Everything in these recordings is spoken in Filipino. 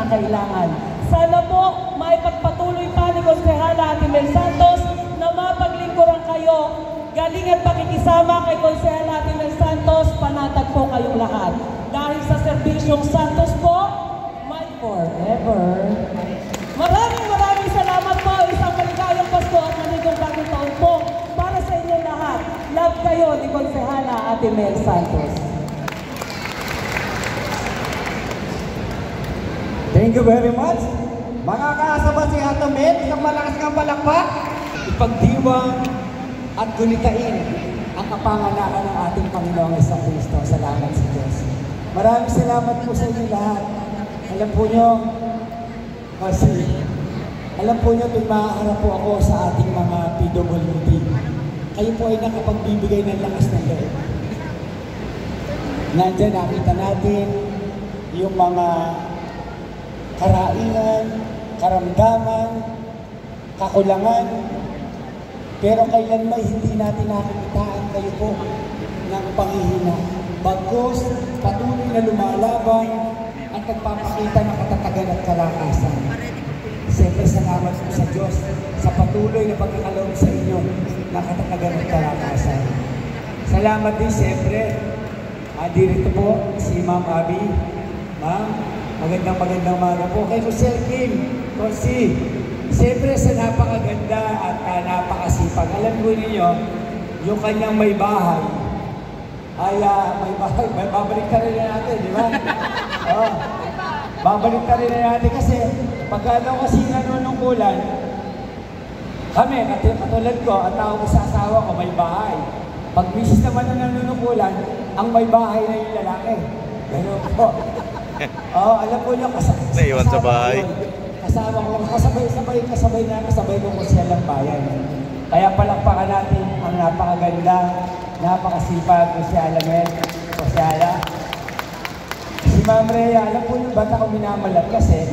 kinakailangan. Sana po maipagpatuloy pa ni Konsehala Ate Mel Santos na mapaglingkuran kayo. Galing at pakikisama kay Konsehala Ate Mel Santos, panatag po kayong lahat. Dahil sa serbisyong Santos po, my forever. Maraming salamat po. Isang maligayang Pasko at maligong bagong taon po para sa inyong lahat. Love kayo ni Konsehala Ate Mel Santos. Thank you very much. Mga kasama si Ate Mel, isang malakas ng palakpak. Ipagdiwang at gunitain ang kapanganakan ng ating Panginoong Jesucristo. Salamat sa Diyos. Maraming salamat po sa inyo lahat. Alam po nyo, tuwing makaharap po ako sa ating mga PWD, kayo po ay nakapagbibigay ng lakas ng loob. Nandiyan nakita natin yung mga karaingan, karamdaman, kakulangan, pero kailan may hindi natin nakikitaan kayo po ng panghihina. Bagkus, patuloy na lumalaban at nagpapakita ng katatagan at kalakasan. Siyempre, salamat po sa Diyos sa patuloy na pagkakaloob sa inyo ng katatagan at kalakasan. Salamat din siyempre. Dirito po si Ma'am Abby. Ma'am, magandang umaga po. Kay Jose Kim, Konsi, siyempre sa napakaganda at napakasipag. Alam po ninyo, yung kanyang may bahay, ay babalik ka rin na natin, di ba? Oh, babalik ka rin na natin kasi pag ano kasi nanunungkulan, kami, katulad ko, ang tao ko sa asawa ko, may bahay. Pag misis naman na nanunungkulan, ang may bahay na yung lalaki. Ganun po. Oh, alam po niyo, naiwan sa bahay. Kasama ko, kasabay ko kung siya lang bayan. Kaya palakpakan natin ang napakaganda, napakasipag ko si Alamel, ko si Ala. Si Ma'am Rhea, alam po yung bata ko minamalat kasi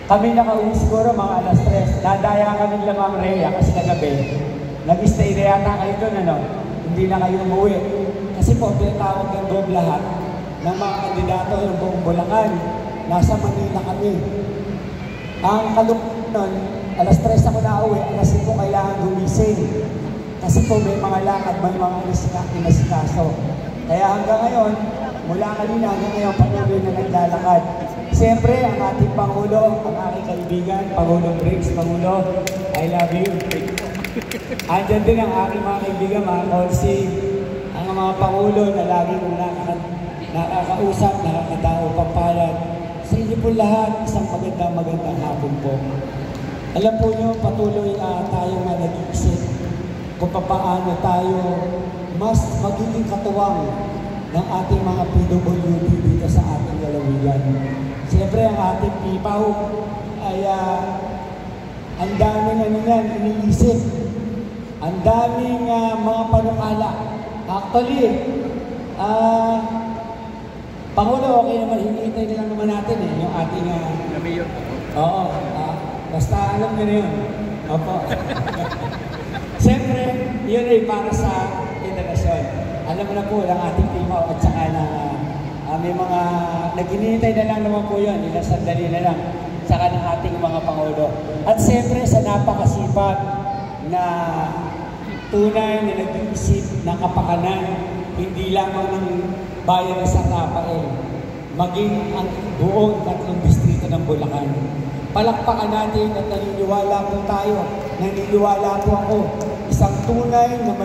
kami nakauwi siguro mga alas 3. Nadaya ka nila Ma'am Rhea kasi kagabi. Nag-stay na yata kayo doon, ano? Hindi na kayo umuwi. Kasi po, tinatawag ng doon lahat ng mga kandidato ng buong Bulangan. Nasa Manila kami. Ang kalungkot nun, alas 3 ako na uwi, alas 5 kailangan gumising. Kasi po may mga lakad, may mga inasikaso. Kaya hanggang ngayon, mula kanina hanggang ngayon, patuloy na naglalakad. Siyempre, ang ating Pangulo, ang aking kaibigan, Pangulong Briggs, Pangulo, I love you. Andyan din ang aking mga kaibigan, mga konsi, ang mga Pangulo na lagi kong nakakausap, nakakatao, pampalat. Sa inyo po lahat, isang magandang hapon po. Alam po nyo, patuloy tayong nag-iisip kung paano tayo mas magiging katuwang ng ating mga PWD dito sa ating lalawigan. Siyempre, ang ating pipaw ay ang daming iniisip, ang daming mga panukala. Actually, Pangulo, okay naman, hinihintay na lang naman natin yung ating... Oo, basta alam nyo na yun. Opo. Siyempre, yun ay para sa integrasyon. Alam mo na po ang ating pipaw at saka na may mga nag-hinihintay na lang naman po yun, ilang sandali na lang, saka ng ating mga Pangulo. At siyempre, sa napakasipag na tunay na nag-iisip ng kapakanan, hindi lamang ng bayan ng San Rafael, maging ang buong 3 distrito ng Bulacan. Palakpakan natin at naniniwala po tayo, naniniwala po ako, isang tunay na